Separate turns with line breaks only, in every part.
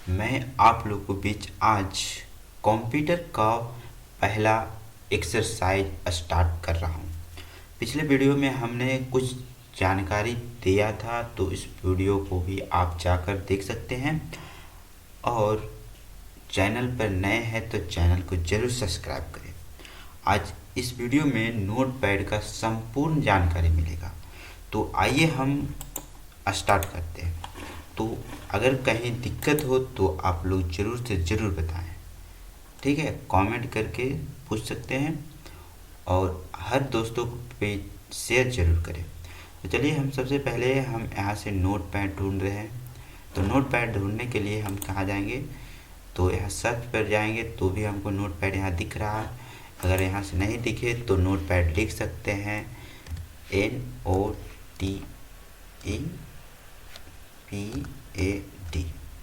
मैं आप लोगों के बीच आज कंप्यूटर का पहला एक्सरसाइज स्टार्ट कर रहा हूँ। पिछले वीडियो में हमने कुछ जानकारी दिया था, तो इस वीडियो को भी आप जाकर देख सकते हैं। और चैनल पर नए हैं तो चैनल को जरूर सब्सक्राइब करें। आज इस वीडियो में नोटपैड का संपूर्ण जानकारी मिलेगा। तो आइए हम स्टार्ट करते हैं। तो अगर कहीं दिक्कत हो तो आप लोग ज़रूर से ज़रूर बताएं, ठीक है। कमेंट करके पूछ सकते हैं और हर दोस्तों को पे शेयर ज़रूर करें। तो चलिए हम सबसे पहले हम यहाँ से नोटपैड ढूंढ रहे हैं। तो नोटपैड ढूंढने के लिए हम कहाँ जाएंगे, तो यहाँ सर्च पर जाएंगे तो भी हमको नोटपैड यहाँ दिख रहा है। अगर यहाँ से नहीं दिखे तो नोटपैड लिख सकते हैं NOTEPAD,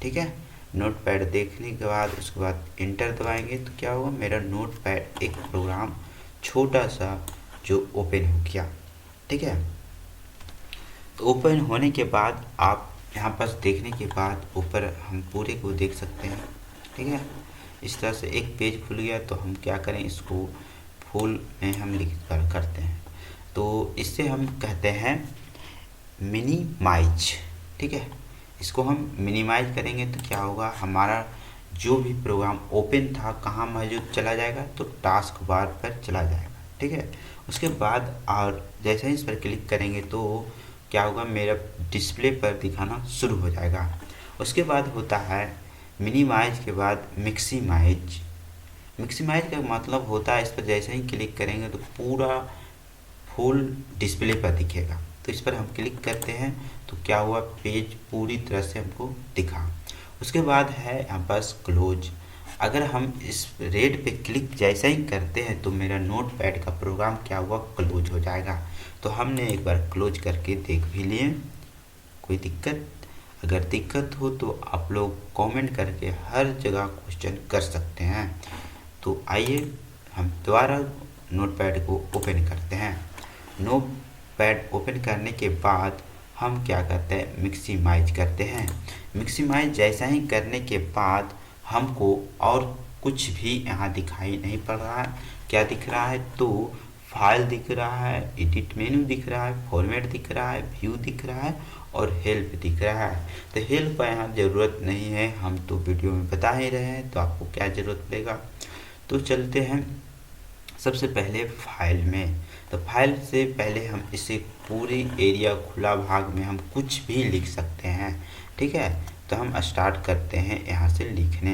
ठीक है। नोटपैड देखने के बाद उसके बाद इंटर दबाएंगे तो क्या होगा, मेरा नोटपैड एक प्रोग्राम छोटा सा जो ओपन हो गया, ठीक है। तो ओपन होने के बाद आप यहाँ पास देखने के बाद ऊपर हम पूरे को देख सकते हैं, ठीक है। इस तरह से एक पेज खुल गया। तो हम क्या करें, इसको फुल में हम लिख कर करते हैं। तो इससे हम कहते हैं मिनिमाइज, ठीक है। इसको हम मिनिमाइज करेंगे तो क्या होगा, हमारा जो भी प्रोग्राम ओपन था कहाँ मौजूद चला जाएगा, तो टास्क बार पर चला जाएगा, ठीक है। उसके बाद और जैसे ही इस पर क्लिक करेंगे तो क्या होगा, मेरा डिस्प्ले पर दिखाना शुरू हो जाएगा। उसके बाद होता है मिनिमाइज के बाद मैक्सिमाइज। मैक्सिमाइज का मतलब होता है इस पर जैसे ही क्लिक करेंगे तो पूरा फुल डिस्प्ले पर दिखेगा। तो इस पर हम क्लिक करते हैं तो क्या हुआ, पेज पूरी तरह से हमको दिखा। उसके बाद है यहाँ पास क्लोज। अगर हम इस रेड पे क्लिक जैसा ही करते हैं तो मेरा नोटपैड का प्रोग्राम क्या हुआ, क्लोज हो जाएगा। तो हमने एक बार क्लोज करके देख भी लिए। कोई दिक्कत, अगर दिक्कत हो तो आप लोग कमेंट करके हर जगह क्वेश्चन कर सकते हैं। तो आइए हम दोबारा नोटपैड को ओपन करते हैं। नोटपैड ओपन करने के बाद हम क्या करते हैं, मैक्सिमाइज करते हैं। मैक्सिमाइज जैसा ही करने के बाद हमको और कुछ भी यहाँ दिखाई नहीं पड़ रहा है। क्या दिख रहा है, तो फाइल दिख रहा है, एडिट मेन्यू दिख रहा है, फॉर्मेट दिख रहा है, व्यू दिख रहा है और हेल्प दिख रहा है। तो हेल्प का यहाँ ज़रूरत नहीं है, हम तो वीडियो में बता ही रहे हैं, तो आपको क्या ज़रूरत पड़ेगा। तो चलते हैं सबसे पहले फाइल में। तो फाइल से पहले हम इसे पूरी एरिया खुला भाग में हम कुछ भी लिख सकते हैं, ठीक है। तो हम स्टार्ट करते हैं यहाँ से लिखने।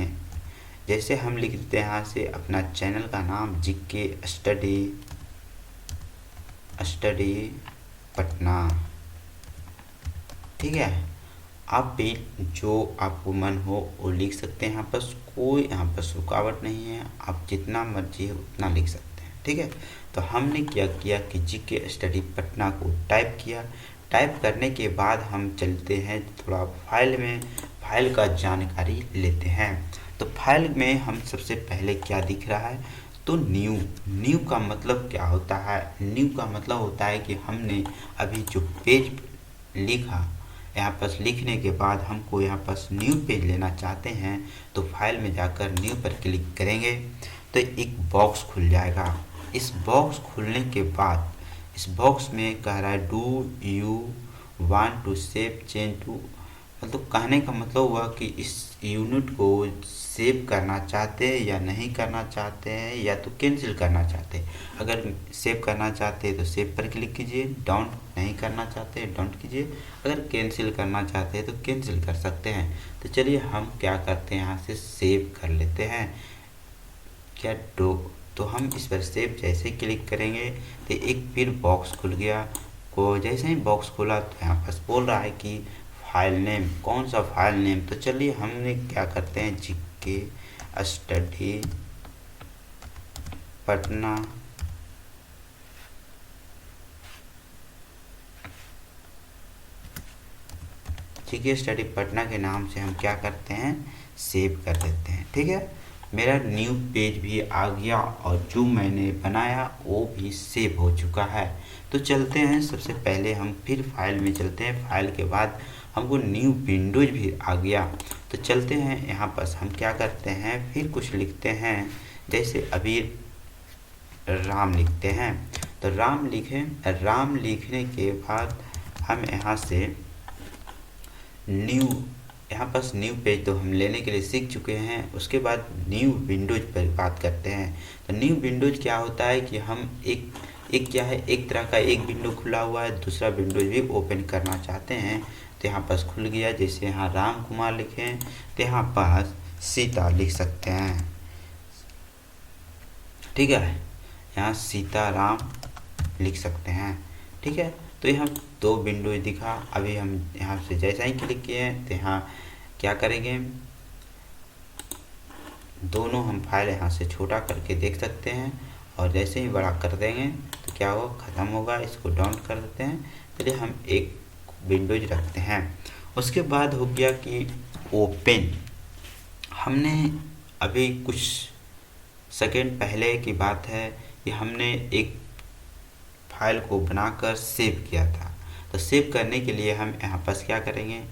जैसे हम लिख देते हैं यहाँ से अपना चैनल का नाम जीके स्टडी पटना, ठीक है। आप भी जो आपको मन हो वो लिख सकते हैं। यहाँ पर कोई यहाँ पर रुकावट नहीं है, आप जितना मर्जी है उतना लिख सकते हैं, ठीक है। तो हमने क्या किया कि जीके स्टडी पटना को टाइप किया। टाइप करने के बाद हम चलते हैं थोड़ा फाइल में, फाइल का जानकारी लेते हैं। तो फाइल में हम सबसे पहले क्या दिख रहा है, तो न्यू का मतलब क्या होता है, न्यू का मतलब होता है कि हमने अभी जो पेज लिखा, यहाँ पर लिखने के बाद हमको यहाँ पर न्यू पेज लेना चाहते हैं तो फाइल में जाकर न्यू पर क्लिक करेंगे तो एक बॉक्स खुल जाएगा। इस बॉक्स खुलने के बाद इस बॉक्स में कह रहा है do you want to save change to, मतलब कहने का मतलब हुआ कि इस यूनिट को सेव करना चाहते हैं या नहीं करना चाहते हैं, या तो कैंसिल करना चाहते हैं। अगर सेव करना चाहते हैं तो सेव पर क्लिक कीजिए, डाउन नहीं करना चाहते हैं डाउन कीजिए, अगर कैंसिल करना चाहते हैं तो कैंसिल कर सकते हैं। तो चलिए हम क्या करते हैं, यहाँ से सेव कर लेते हैं। क्या तो हम इस पर सेव जैसे क्लिक करेंगे तो एक फिर बॉक्स खुल गया। को जैसे ही बॉक्स खुला तो यहाँ पर बोल रहा है कि फाइल नेम, कौन सा फाइल नेम। तो चलिए हमने क्या करते हैं, GK study Patna GK study Patna के नाम से हम क्या करते हैं, सेव कर देते हैं, ठीक है। मेरा न्यू पेज भी आ गया और जो मैंने बनाया वो भी सेव हो चुका है। तो चलते हैं, सबसे पहले हम फिर फाइल में चलते हैं। फाइल के बाद हमको न्यू विंडोज भी आ गया। तो चलते हैं यहाँ पर हम क्या करते हैं, फिर कुछ लिखते हैं, जैसे अभी राम लिखते हैं। तो राम लिखने के बाद हम यहाँ से न्यू, यहाँ पर न्यू पेज तो हम लेने के लिए सीख चुके हैं। उसके बाद न्यू विंडोज पर बात करते हैं। तो न्यू विंडोज क्या होता है कि हम एक क्या है, एक तरह का एक विंडो खुला हुआ है, दूसरा विंडोज भी ओपन करना चाहते हैं। तो यहाँ पास खुल गया, जैसे यहाँ राम कुमार लिखें तो यहाँ पास सीता लिख सकते हैं, ठीक है, यहाँ सीताराम लिख सकते हैं, ठीक है। तो यहाँ दो विंडोज दिखा। अभी हम यहाँ से जैसा ही क्लिक किए हैं तो यहाँ क्या करेंगे, दोनों हम फाइल यहाँ से छोटा करके देख सकते हैं, और जैसे ही बड़ा कर देंगे तो क्या होगा, ख़त्म होगा। इसको डाउन कर देते हैं। चलिए हम एक विंडोज रखते हैं। उसके बाद हो गया कि ओपन। हमने अभी कुछ सेकेंड पहले की बात है कि हमने एक फाइल को बनाकर सेव किया था। तो सेव करने के लिए हम यहाँ पर क्या करेंगे,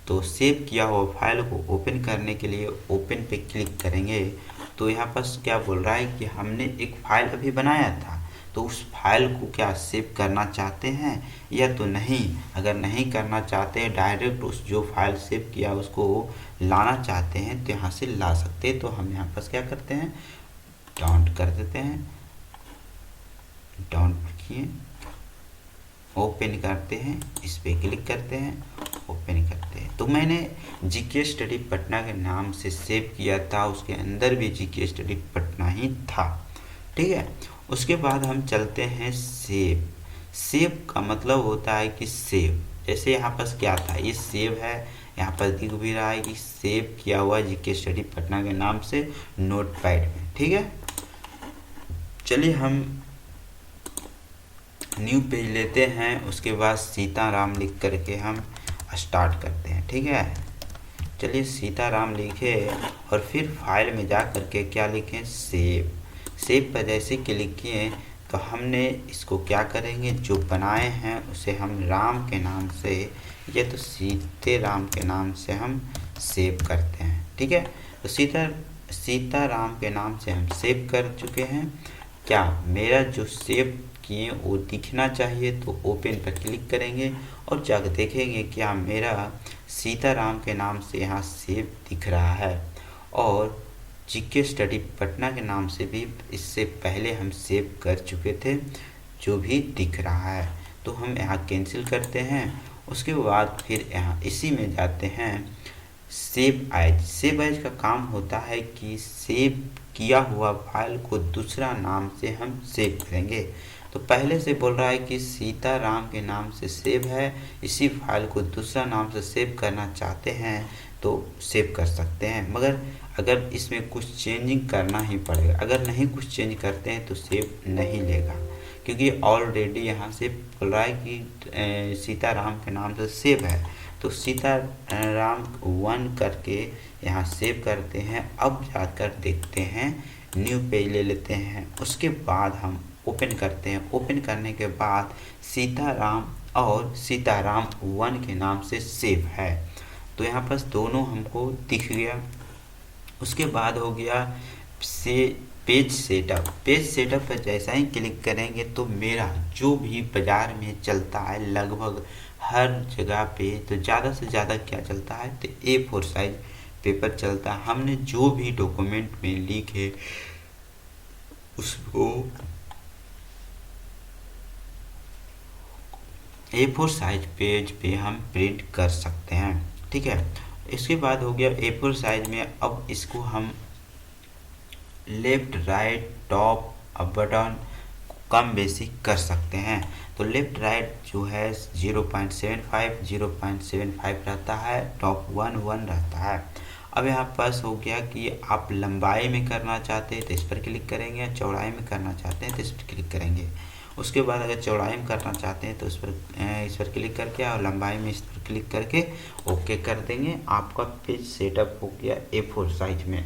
तो सेव किया हुआ फाइल को ओपन करने के लिए ओपन पे क्लिक करेंगे। तो यहाँ पर क्या बोल रहा है कि हमने एक फाइल अभी बनाया था, तो उस फाइल को क्या सेव करना चाहते हैं या तो नहीं। अगर नहीं करना चाहते हैं, डायरेक्ट उस जो फाइल सेव किया उसको लाना चाहते हैं, तो यहाँ से ला सकते हैं। तो हम यहाँ पर क्या करते हैं, डाउन कर देते हैं, डाउन किए, ओपन करते हैं, इस पर क्लिक करते हैं, ओपन करते हैं। तो मैंने जीके स्टडी पटना के नाम से सेव किया था, उसके अंदर भी जीके स्टडी पटना ही था, ठीक है। उसके बाद हम चलते हैं सेव। सेव का मतलब होता है कि सेव, जैसे यहाँ पर क्या था, ये सेव है, यहाँ पर दिख भी रहा है कि सेव किया हुआ जीके स्टडी पटना के नाम से नोटपैड में, ठीक है। चलिए हम न्यू पेज लेते हैं। उसके बाद सीताराम लिख करके हम स्टार्ट करते हैं, ठीक है। चलिए सीताराम लिखे और फिर फाइल में जा करके क्या लिखें, सेव। सेव पर जैसे क्लिक किए तो हमने इसको क्या करेंगे, जो बनाए हैं उसे हम राम के नाम से या तो सीताराम के नाम से हम सेव करते हैं, ठीक है। तो सीताराम के नाम से हम सेव कर चुके हैं। क्या मेरा जो सेव किए वो दिखना चाहिए, तो ओपन पर क्लिक करेंगे और जाकर देखेंगे क्या मेरा सीताराम के नाम से यहाँ सेव दिख रहा है, और जीके स्टडी पटना के नाम से भी इससे पहले हम सेव कर चुके थे, जो भी दिख रहा है। तो हम यहाँ कैंसिल करते हैं। उसके बाद फिर यहाँ इसी में जाते हैं सेव एज। सेव एज का काम होता है कि सेव किया हुआ फाइल को दूसरा नाम से हम सेव करेंगे। तो पहले से बोल रहा है कि सीताराम के नाम से सेव है, इसी फाइल को दूसरा नाम से सेव करना चाहते हैं तो सेव कर सकते हैं, मगर अगर इसमें कुछ चेंजिंग करना ही पड़ेगा। अगर नहीं कुछ चेंज करते हैं तो सेव नहीं लेगा, क्योंकि ऑलरेडी यहाँ से बोल रहा है कि सीताराम के नाम से सेव है। तो सीताराम 1 करके यहाँ सेव करते हैं। अब जाकर देखते हैं, न्यू पेज ले लेते हैं। उसके बाद हम ओपन करते हैं। ओपन करने के बाद सीताराम और सीताराम 1 के नाम से सेव है, तो यहाँ पर दोनों हमको दिख गया। उसके बाद हो गया से पेज सेटअप। पेज सेटअप पर जैसा ही क्लिक करेंगे तो मेरा जो भी बाज़ार में चलता है लगभग हर जगह पे, तो ज़्यादा से ज़्यादा क्या चलता है, तो A4 साइज पेपर चलता है। हमने जो भी डॉक्यूमेंट में लिखे उसको A4 साइज पेज पे हम प्रिंट कर सकते हैं, ठीक है। इसके बाद हो गया A4 साइज में। अब इसको हम left right top up button कम बेसी कर सकते हैं। तो लेफ्ट राइट जो है 0.75 रहता है, टॉप 1 रहता है। अब यहाँ पास हो गया कि आप लंबाई में करना चाहते हैं तो इस पर क्लिक करेंगे, चौड़ाई में करना चाहते हैं तो इस पर क्लिक करेंगे। उसके बाद अगर चौड़ाई में करना चाहते हैं तो इस पर क्लिक करके और लंबाई में इस पर क्लिक करके ओके कर देंगे। आपका पेज सेटअप हो गया A4 साइज में।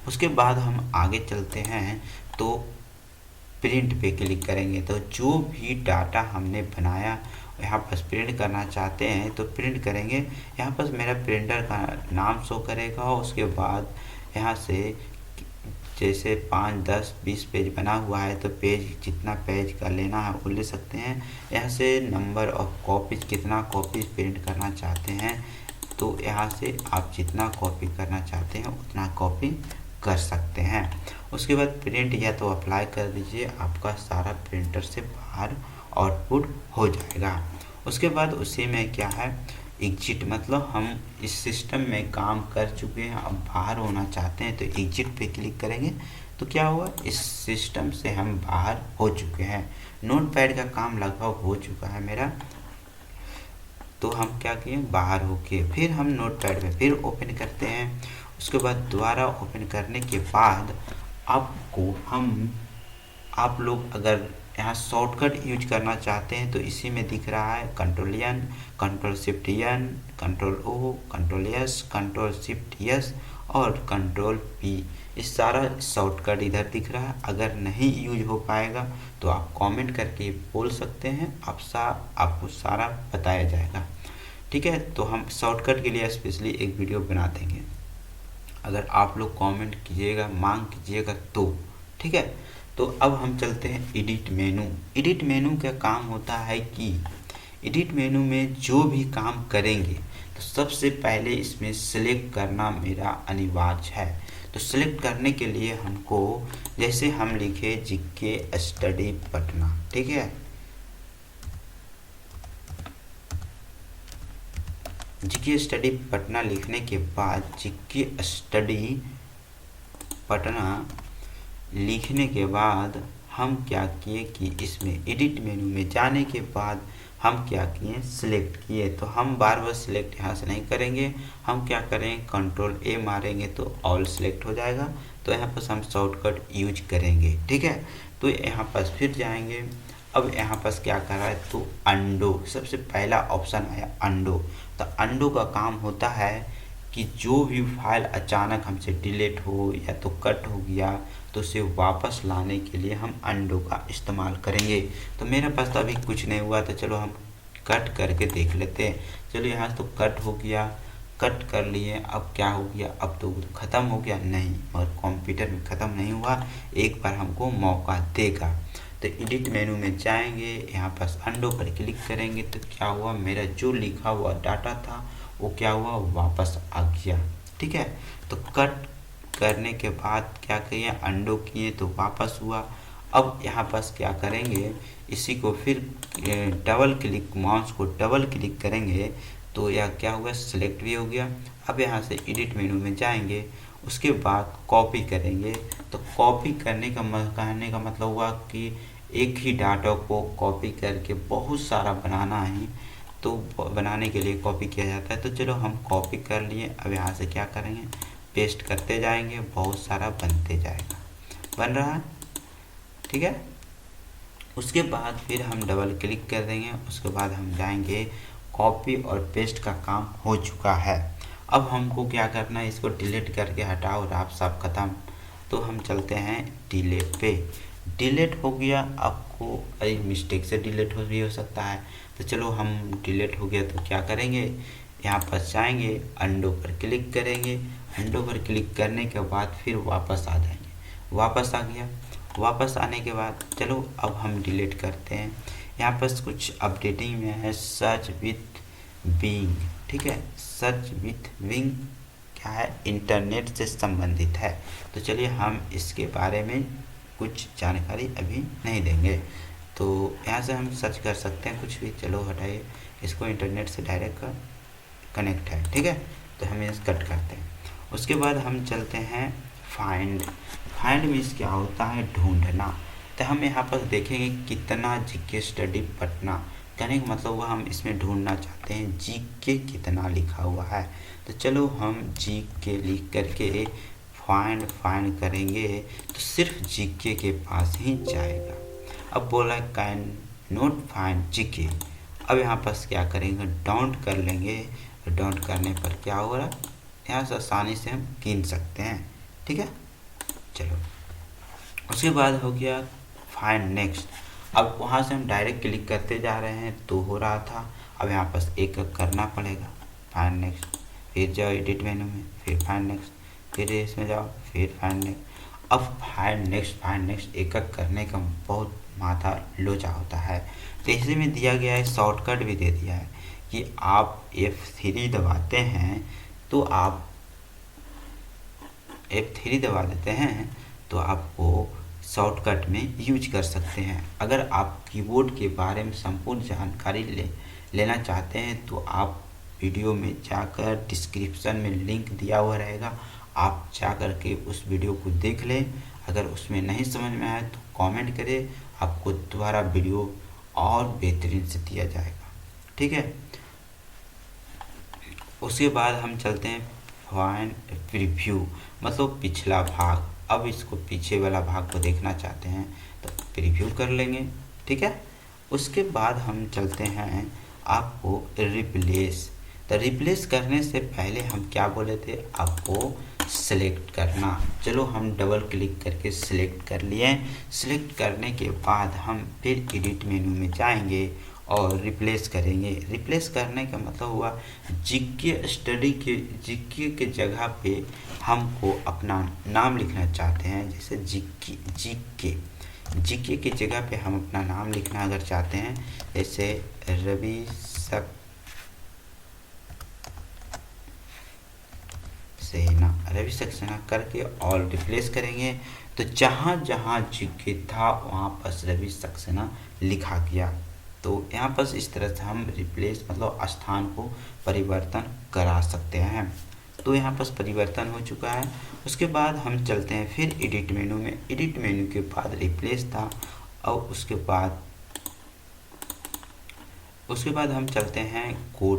उसके बाद हम आगे चलते हैं तो प्रिंट पे क्लिक करेंगे। तो जो भी डाटा हमने बनाया यहाँ पर प्रिंट करना चाहते हैं तो प्रिंट करेंगे। यहाँ पर मेरा प्रिंटर का नाम शो करेगा और उसके बाद यहाँ से जैसे 5, 10, 20 पेज बना हुआ है तो पेज जितना पेज का लेना है वो ले सकते हैं। यहाँ से नंबर ऑफ कॉपीज, कितना कॉपीज प्रिंट करना चाहते हैं तो यहाँ से आप जितना कॉपी करना चाहते हैं उतना कॉपी कर सकते हैं। उसके बाद प्रिंट या तो अप्लाई कर दीजिए, आपका सारा प्रिंटर से बाहर आउटपुट हो जाएगा। उसके बाद उसी में क्या है एग्जिट, मतलब हम इस सिस्टम में काम कर चुके हैं, अब बाहर होना चाहते हैं तो एग्जिट पे क्लिक करेंगे तो क्या हुआ, इस सिस्टम से हम बाहर हो चुके हैं। नोटपैड का काम लगभग हो चुका है मेरा, तो हम क्या किए बाहर होके फिर हम नोटपैड में फिर ओपन करते हैं। उसके बाद दोबारा ओपन करने के बाद आपको आप लोग अगर यहाँ शॉर्टकट यूज करना चाहते हैं तो इसी में दिख रहा है कंट्रोल-N, कंट्रोल-Shift-N, कंट्रोल-O, कंट्रोल-S, कंट्रोल-Shift-S और कंट्रोल-P। इस सारा शॉर्टकट इधर दिख रहा है। अगर नहीं यूज हो पाएगा तो आप कमेंट करके बोल सकते हैं, आपको सारा बताया जाएगा। ठीक है, तो हम शॉर्टकट के लिए स्पेशली एक वीडियो बना देंगे, अगर आप लोग कमेंट कीजिएगा, मांग कीजिएगा तो। ठीक है, तो अब हम चलते हैं एडिट मेनू। एडिट मेनू का काम होता है कि एडिट मेनू में जो भी काम करेंगे तो सबसे पहले इसमें सेलेक्ट करना मेरा अनिवार्य है। तो सेलेक्ट करने के लिए हमको, जैसे हम लिखे जीके स्टडी पटना, ठीक है, जीके स्टडी पटना लिखने के बाद जीके स्टडी पटना लिखने के बाद हम क्या किए कि इसमें एडिट मेनू में जाने के बाद हम क्या किए सिलेक्ट किए। तो हम बार बार सिलेक्ट यहाँ से नहीं करेंगे, हम क्या करें कंट्रोल-A मारेंगे तो ऑल सिलेक्ट हो जाएगा। तो यहाँ पर हम शॉर्टकट यूज करेंगे। ठीक है, तो यहाँ पर फिर जाएंगे। अब यहाँ पर क्या कर रहा है तो अंडो, सबसे पहला ऑप्शन आया अंडो। तो अंडो का काम होता है कि जो भी फाइल अचानक हमसे डिलीट हो या तो कट हो गया तो उसे वापस लाने के लिए हम अंडो का इस्तेमाल करेंगे। तो मेरे पास तो अभी कुछ नहीं हुआ, तो चलो हम कट करके देख लेते हैं। चलो यहाँ तो कट हो गया, कट कर लिए। अब क्या हो गया, अब तो ख़त्म हो गया नहीं, और कंप्यूटर में ख़त्म नहीं हुआ, एक बार हमको मौका देगा। तो एडिट मेनू में जाएंगे, यहाँ पर अंडो पर क्लिक करेंगे तो क्या हुआ, मेरा जो लिखा हुआ डाटा था वो क्या हुआ वापस आ गया। ठीक है, तो कट करने के बाद क्या किए अंडो किए तो वापस हुआ। अब यहाँ पर क्या करेंगे, इसी को फिर डबल क्लिक, माउस को डबल क्लिक करेंगे तो यह क्या हुआ सिलेक्ट भी हो गया। अब यहाँ से एडिट मेनू में जाएंगे, उसके बाद कॉपी करेंगे। तो कॉपी करने का कहने का मतलब हुआ कि एक ही डाटा को कॉपी करके बहुत सारा बनाना है, तो बनाने के लिए कॉपी किया जाता है। तो चलो हम कॉपी कर लिए। अब यहाँ से क्या करेंगे पेस्ट करते जाएंगे, बहुत सारा बनते जाएगा, बन रहा है। ठीक है, उसके बाद फिर हम डबल क्लिक कर देंगे, उसके बाद हम जाएंगे कॉपी और पेस्ट का काम हो चुका है। अब हमको क्या करना है, इसको डिलीट करके हटाओ, राफ साफ ख़त्म। तो हम चलते हैं डिलीट पे। डिलीट हो गया, आपको एक मिस्टेक से डिलीट हो भी हो सकता है। तो चलो हम डिलीट हो गया तो क्या करेंगे, यहाँ पर जाएंगे अंडो पर क्लिक करेंगे। अंडो पर क्लिक करने के बाद फिर वापस आ जाएंगे, वापस आ गया। वापस आने के बाद चलो अब हम डिलीट करते हैं। यहाँ पर कुछ अपडेटिंग में है सर्च विथ बिंग। ठीक है, सर्च विथ बिंग क्या है, इंटरनेट से संबंधित है। तो चलिए हम इसके बारे में कुछ जानकारी अभी नहीं देंगे। तो यहाँ से हम सर्च कर सकते हैं कुछ भी, चलो हटाइए इसको, इंटरनेट से डायरेक्ट कनेक्ट है। ठीक है, तो हम इस कट करते हैं। उसके बाद हम चलते हैं फाइंड। फाइंड मीन्स क्या होता है ढूंढना। तो हम यहाँ पर देखेंगे कितना जीके स्टडी पटना, कहने का मतलब हुआ हम इसमें ढूंढना चाहते हैं जीके कितना लिखा हुआ है। तो चलो हम जीके लिख करके फाइंड करेंगे तो सिर्फ जीके के पास ही जाएगा। अब बोला कैन नोट फाइंड जीके। अब यहाँ पर क्या करेंगे डाउन कर लेंगे। डाउन करने पर क्या हो रहा, यहाँ से आसानी से हम गिन सकते हैं। ठीक है, चलो उसके बाद हो गया फाइंड नेक्स्ट। अब वहाँ से हम डायरेक्ट क्लिक करते जा रहे हैं तो हो रहा था, अब यहाँ पर एक एक करना पड़ेगा। फाइंड नेक्स्ट, फिर जाओ एडिट मेनू में, फिर फाइंड नेक्स्ट, फिर इसमें जाओ, फिर फाइंड नेक्स्ट। अब फाइंड नेक्स्ट एक एक करने का बहुत माथा लोचा होता है। तो इसी में दिया गया है, शॉर्टकट भी दे दिया है कि आप F3 दबाते हैं तो आप F3 दबा देते हैं तो आपको शॉर्टकट में यूज कर सकते हैं। अगर आप कीबोर्ड के बारे में संपूर्ण जानकारी लेना चाहते हैं तो आप वीडियो में जाकर डिस्क्रिप्शन में लिंक दिया हुआ रहेगा, आप जाकर के उस वीडियो को देख लें। अगर उसमें नहीं समझ में आए तो कमेंट करें, आपको दोबारा वीडियो और बेहतरीन से दिया जाएगा, ठीक है। उसके बाद हम चलते हैं फाइंड प्रीव्यू, मतलब पिछला भाग। अब इसको पीछे वाला भाग को देखना चाहते हैं तो प्रीव्यू कर लेंगे, ठीक है। उसके बाद हम चलते हैं आपको रिप्लेस। तो रिप्लेस करने से पहले हम क्या बोले थे, आपको सेलेक्ट करना। चलो हम डबल क्लिक करके सिलेक्ट कर लिए। सिलेक्ट करने के बाद हम फिर एडिट मेनू में जाएंगे और रिप्लेस करेंगे। रिप्लेस करने का मतलब हुआ जीके के जगह पे हमको अपना नाम लिखना चाहते हैं, जैसे जीके के जगह पे हम अपना नाम लिखना अगर चाहते हैं, जैसे रवि सक्सेना करके और रिप्लेस करेंगे तो जहाँ जहाँ जीके था वहाँ पर रवि सक्सेना लिखा गया। तो यहाँ पर इस तरह से हम रिप्लेस मतलब स्थान को परिवर्तन करा सकते हैं। तो यहाँ पर परिवर्तन हो चुका है। उसके बाद हम चलते हैं फिर एडिट मेनू में। एडिट मेनू के बाद रिप्लेस था और उसके बाद हम चलते हैं गो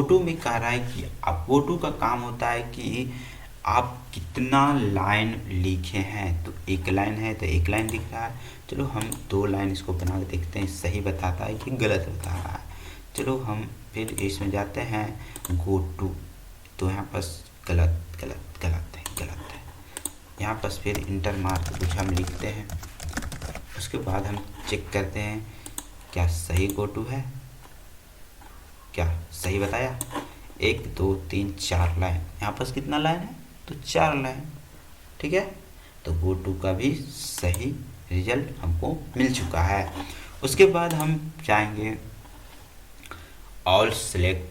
टू में कह रहा है कि आप गो टू का काम होता है कि आप कितना लाइन लिखे हैं। तो एक लाइन है तो एक लाइन दिख रहा है, चलो हम 2 लाइन इसको बना के देखते हैं, सही बताता है कि गलत बता रहा है। चलो हम फिर इसमें जाते हैं गो टू, तो यहाँ पर गलत है। यहाँ पर फिर इंटर मार के कुछ हम लिखते हैं। उसके बाद हम चेक करते हैं क्या सही गो टू है, क्या सही बताया। 1 2 3 4 लाइन, यहाँ पर कितना लाइन है तो 4 लाइन, ठीक है। तो गो टू का भी सही रिजल्ट हमको मिल चुका है। उसके बाद हम जाएंगे ऑल सेलेक्ट,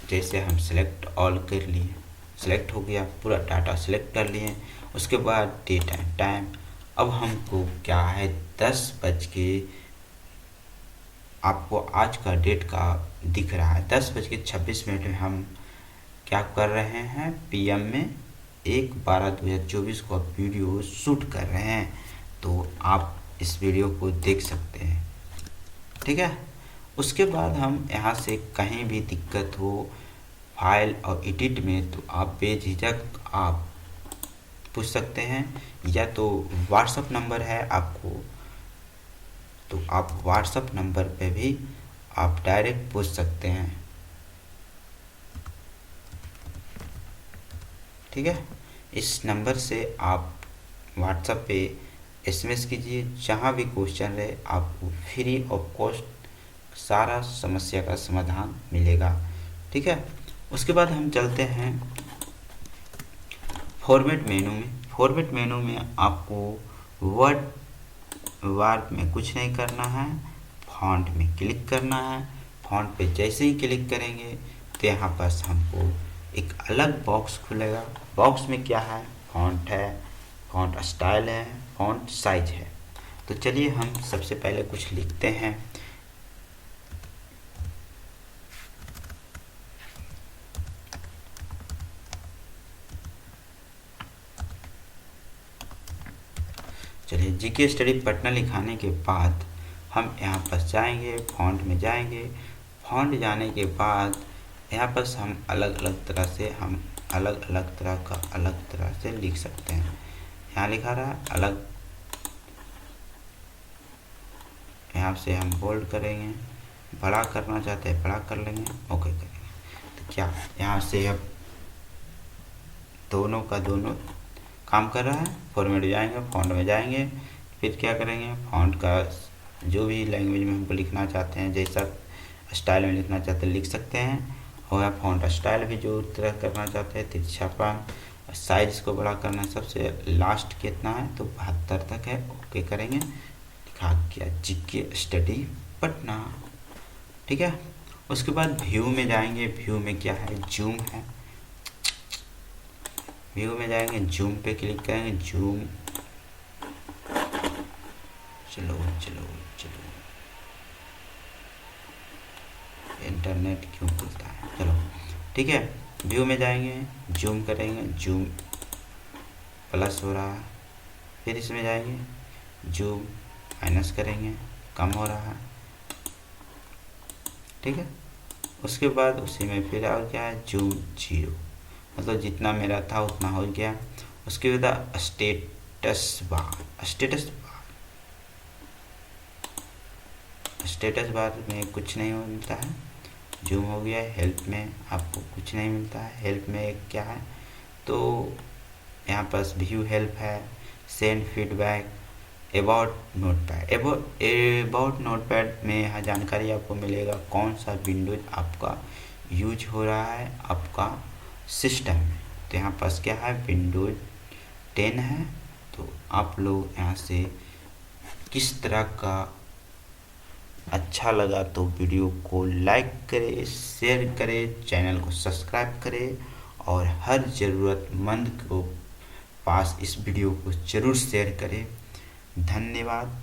जैसे हम सेलेक्ट ऑल कर लिए, सेलेक्ट हो गया, पूरा डाटा सेलेक्ट कर लिए। उसके बाद डेट एंड टाइम, अब हमको क्या है 10 बज के, आपको आज का डेट का दिख रहा है 10:26 में हम क्या कर रहे हैं, PM में 1/12/2024 को वीडियो शूट कर रहे हैं। तो आप इस वीडियो को देख सकते हैं, ठीक है। उसके बाद हम यहाँ से कहीं भी दिक्कत हो फाइल और एडिट में तो आप बेझिझक आप पूछ सकते हैं, या तो व्हाट्सएप नंबर है आपको, तो आप व्हाट्सएप नंबर पे भी आप डायरेक्ट पूछ सकते हैं, ठीक है। इस नंबर से आप व्हाट्सएप पे SMS कीजिए, जहाँ भी क्वेश्चन रहे आपको फ्री ऑफ कॉस्ट सारा समस्या का समाधान मिलेगा, ठीक है। उसके बाद हम चलते हैं फॉर्मेट मेनू में। फॉर्मेट मेनू में आपको वर्ड में कुछ नहीं करना है, फॉन्ट में क्लिक करना है। फॉन्ट पे जैसे ही क्लिक करेंगे तो यहाँ पर हमको एक अलग बॉक्स खुलेगा। बॉक्स में क्या है, फॉन्ट है, फॉन्ट स्टाइल है, फॉन्ट साइज है। तो चलिए हम सबसे पहले कुछ लिखते हैं। चलिए जीके स्टडी पटना लिखाने के बाद हम यहाँ पर जाएंगे, फॉन्ट में जाएंगे। फॉन्ट जाने के बाद यहाँ पर हम अलग अलग तरह से लिख सकते हैं। यहाँ लिखा रहा है अलग, यहाँ से हम बोल्ड करेंगे, बड़ा करना चाहते हैं बड़ा कर लेंगे, ओके करेंगे। तो क्या यहाँ से अब दोनों का दोनों काम कर रहा है। फॉर्मेट जाएंगे, फॉन्ट में जाएंगे, फिर क्या करेंगे, फॉन्ट का जो भी लैंग्वेज में हमको लिखना चाहते हैं, जैसा स्टाइल में लिखना चाहते हैं लिख सकते हैं। और फॉन्ट स्टाइल भी जो तरह करना चाहते हैं, तिरछापन, साइज को बड़ा करना है। सबसे लास्ट कितना है तो 72 तक है। ओके करेंगे, लिखा गया जीके स्टडी पटना। ठीक है, उसके बाद व्यू में जाएंगे। व्यू में क्या है, जूम है। व्यू में जाएंगे, जूम पे क्लिक करेंगे। जूम, चलो चलो चलो, इंटरनेट क्यों खुलता है, चलो ठीक है। व्यू में जाएंगे, जूम करेंगे, जूम प्लस हो रहा है। फिर इसमें जाएंगे, जूम माइनस करेंगे, कम हो रहा है। ठीक है, उसके बाद उसी में फिर और क्या है, जूम 0, मतलब जितना मेरा था उतना हो गया। उसके बाद स्टेटस बार, स्टेटस बार में कुछ नहीं मिलता है, जूम हो गया। हेल्प में आपको कुछ नहीं मिलता है। हेल्प में क्या है तो यहाँ पर व्यू हेल्प है, send feedback, about notepad. About notepad में यहाँ जानकारी आपको मिलेगा कौन सा विंडोज आपका यूज हो रहा है आपका सिस्टम में। तो यहाँ पास क्या है, विंडोज 10 है। तो आप लोग यहाँ से किस तरह का अच्छा लगा तो वीडियो को लाइक करें, शेयर करें, चैनल को सब्सक्राइब करें और हर ज़रूरतमंद को पास इस वीडियो को ज़रूर शेयर करें। धन्यवाद।